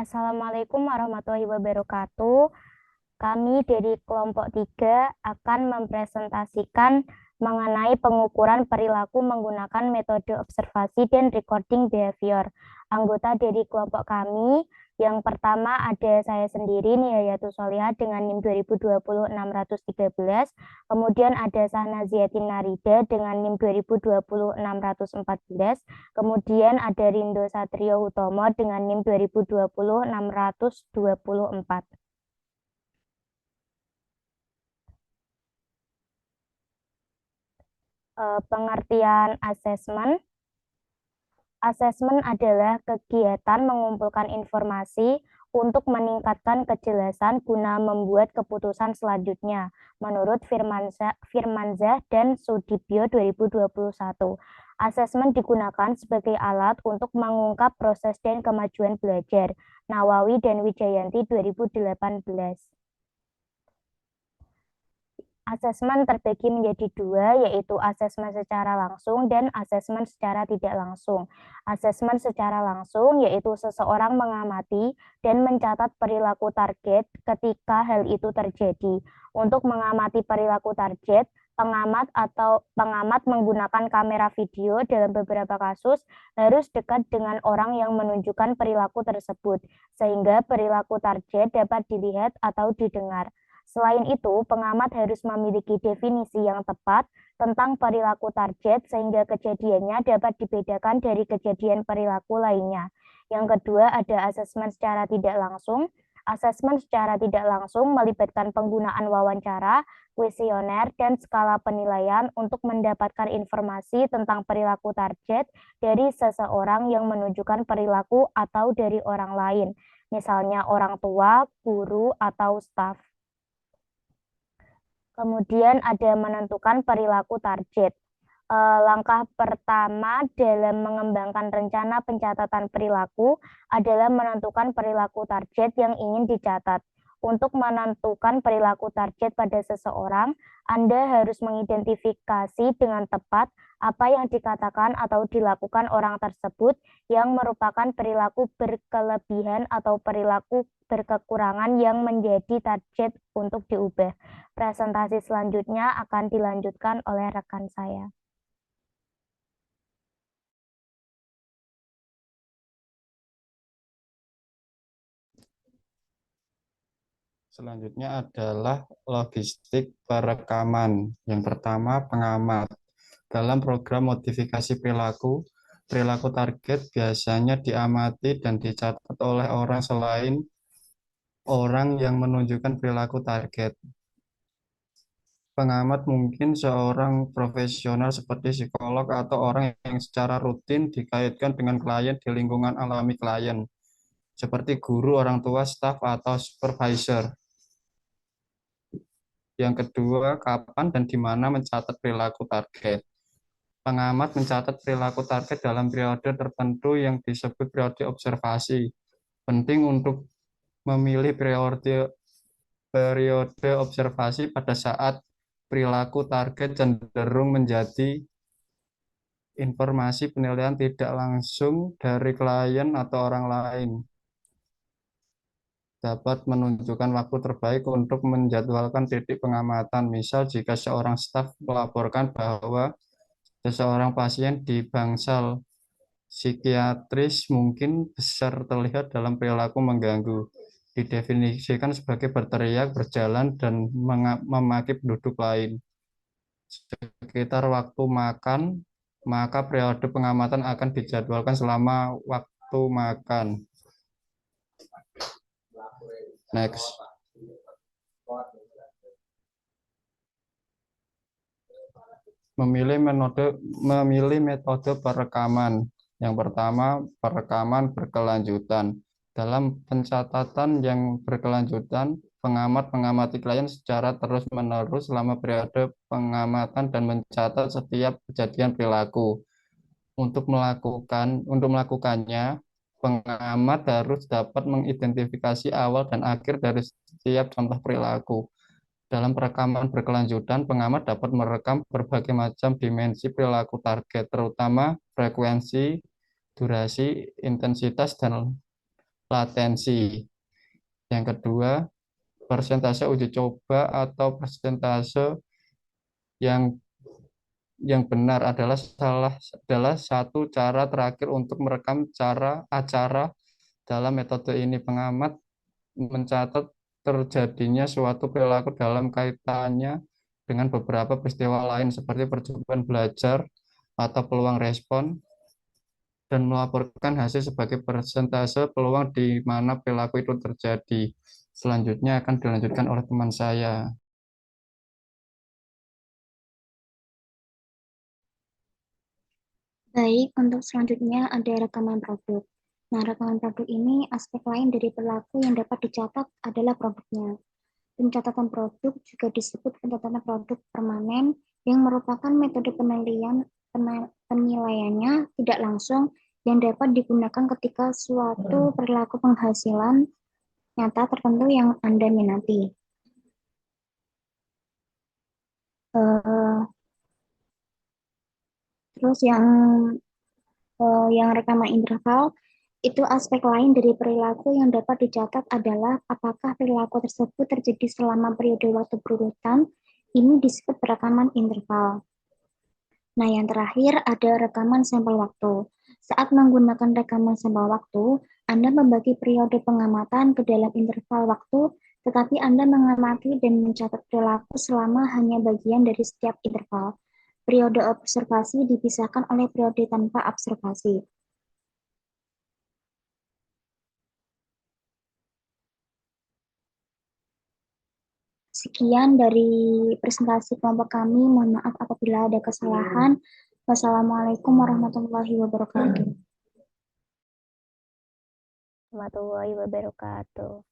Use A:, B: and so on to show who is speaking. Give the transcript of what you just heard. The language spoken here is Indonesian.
A: Assalamualaikum warahmatullahi wabarakatuh. Kami dari kelompok 3 akan mempresentasikan mengenai pengukuran perilaku menggunakan metode observasi dan recording behavior. Anggota dari kelompok kami yang pertama ada saya sendiri Nihayatus Solihah dengan NIM 2020-613, kemudian ada Sahnaziatin Narida dengan NIM 2020-614, kemudian ada Rindo Satrio Hutomo dengan NIM 2020-624. Pengertian asesmen. Asesmen adalah kegiatan mengumpulkan informasi untuk meningkatkan kejelasan guna membuat keputusan selanjutnya, menurut Firmansyah dan Sudibyo 2021. Asesmen digunakan sebagai alat untuk mengungkap proses dan kemajuan belajar, Nawawi dan Wijayanti 2018. Asesmen terbagi menjadi dua, yaitu asesmen secara langsung dan asesmen secara tidak langsung. Asesmen secara langsung yaitu seseorang mengamati dan mencatat perilaku target ketika hal itu terjadi. Untuk mengamati perilaku target, pengamat menggunakan kamera video dalam beberapa kasus harus dekat dengan orang yang menunjukkan perilaku tersebut, sehingga perilaku target dapat dilihat atau didengar. Selain itu, pengamat harus memiliki definisi yang tepat tentang perilaku target sehingga kejadiannya dapat dibedakan dari kejadian perilaku lainnya. Yang kedua, ada asesmen secara tidak langsung. Asesmen secara tidak langsung melibatkan penggunaan wawancara, kuesioner, dan skala penilaian untuk mendapatkan informasi tentang perilaku target dari seseorang yang menunjukkan perilaku atau dari orang lain, misalnya orang tua, guru, atau staf. Kemudian ada menentukan perilaku target. Langkah pertama dalam mengembangkan rencana pencatatan perilaku adalah menentukan perilaku target yang ingin dicatat. Untuk menentukan perilaku target pada seseorang, Anda harus mengidentifikasi dengan tepat apa yang dikatakan atau dilakukan orang tersebut yang merupakan perilaku berkelebihan atau perilaku berkekurangan yang menjadi target untuk diubah. Presentasi selanjutnya akan dilanjutkan oleh rekan saya.
B: Selanjutnya adalah logistik perekaman. Yang pertama, pengamat. Dalam program modifikasi perilaku, perilaku target biasanya diamati dan dicatat oleh orang selain orang yang menunjukkan perilaku target. Pengamat mungkin seorang profesional seperti psikolog atau orang yang secara rutin dikaitkan dengan klien di lingkungan alami klien, seperti guru, orang tua, staf, atau supervisor. Yang kedua, kapan dan di mana mencatat perilaku target. Pengamat mencatat perilaku target dalam periode tertentu yang disebut periode observasi. Penting untuk memilih periode observasi pada saat perilaku target cenderung menjadi informasi penilaian tidak langsung dari klien atau orang lain. Dapat menunjukkan waktu terbaik untuk menjadwalkan titik pengamatan. Misal, jika seorang staf melaporkan bahwa seseorang pasien di bangsal psikiatris mungkin besar terlihat dalam perilaku mengganggu, didefinisikan sebagai berteriak, berjalan, dan memaki penduduk lain. Sekitar waktu makan, maka periode pengamatan akan dijadwalkan selama waktu makan. Next. Memilih metode perekaman. Yang pertama, perekaman berkelanjutan. Dalam pencatatan yang berkelanjutan, pengamat mengamati klien secara terus-menerus selama periode pengamatan dan mencatat setiap kejadian perilaku. Untuk melakukannya, pengamat harus dapat mengidentifikasi awal dan akhir dari setiap contoh perilaku. Dalam perekaman berkelanjutan, pengamat dapat merekam berbagai macam dimensi perilaku target, terutama frekuensi, durasi, intensitas, dan latensi. Yang kedua, persentase uji coba atau persentase yang benar adalah satu cara terakhir untuk merekam acara dalam metode ini. Pengamat mencatat terjadinya suatu perilaku dalam kaitannya dengan beberapa peristiwa lain seperti percobaan belajar atau peluang respon dan melaporkan hasil sebagai persentase peluang di mana perilaku itu terjadi. Selanjutnya akan dilanjutkan oleh teman saya.
C: Baik, untuk selanjutnya ada rekaman produk. Nah, rekaman produk ini aspek lain dari perilaku yang dapat dicatat adalah produknya. Pencatatan produk juga disebut pencatatan produk permanen yang merupakan metode penilaiannya tidak langsung yang dapat digunakan ketika suatu perilaku penghasilan nyata tertentu yang Anda minati. Terus yang rekaman interval itu aspek lain dari perilaku yang dapat dicatat adalah apakah perilaku tersebut terjadi selama periode waktu berurutan. Ini disebut rekaman interval. Nah, yang terakhir ada rekaman sampel waktu. Saat menggunakan rekaman sampel waktu, Anda membagi periode pengamatan ke dalam interval waktu, tetapi Anda mengamati dan mencatat perilaku selama hanya bagian dari setiap interval. Periode observasi dipisahkan oleh periode tanpa observasi. Sekian dari presentasi kelompok kami. Mohon maaf apabila ada kesalahan. Wassalamualaikum warahmatullahi wabarakatuh.
A: Warahmatullahi wabarakatuh.